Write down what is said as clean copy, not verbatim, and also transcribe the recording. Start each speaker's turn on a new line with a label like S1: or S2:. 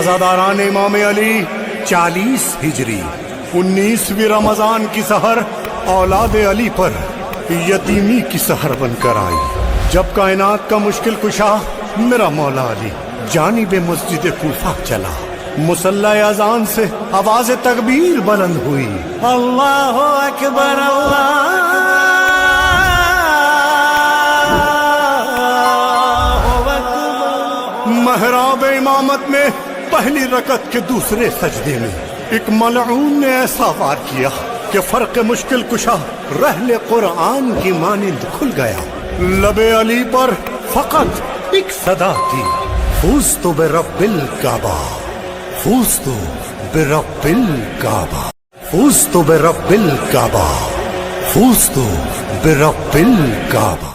S1: عزاداران امام علی 40 ہجری 19ویں رمضان کی سحر اولاد علی پر یتیمی کی سحر بن کر آئی، جب کائنات کا مشکل کشا میرا مولا علی جانب مسجد کوفہ چلا، مصلی اذان سے آواز تکبیر بلند ہوئی، اللہ اکبر اللہ اکبر۔ محراب امامت میں پہلی رکعت کے دوسرے سجدے میں ایک ملعون نے ایسا وار کیا کہ فرق مشکل کشا رحل قرآن کی مانند کھل گیا، لب علی پر فقط ایک صدا تھی، فزت برب الکعبہ، فزت برب الکعبہ، فزت برب الکعبہ، فزت برب الکعبہ۔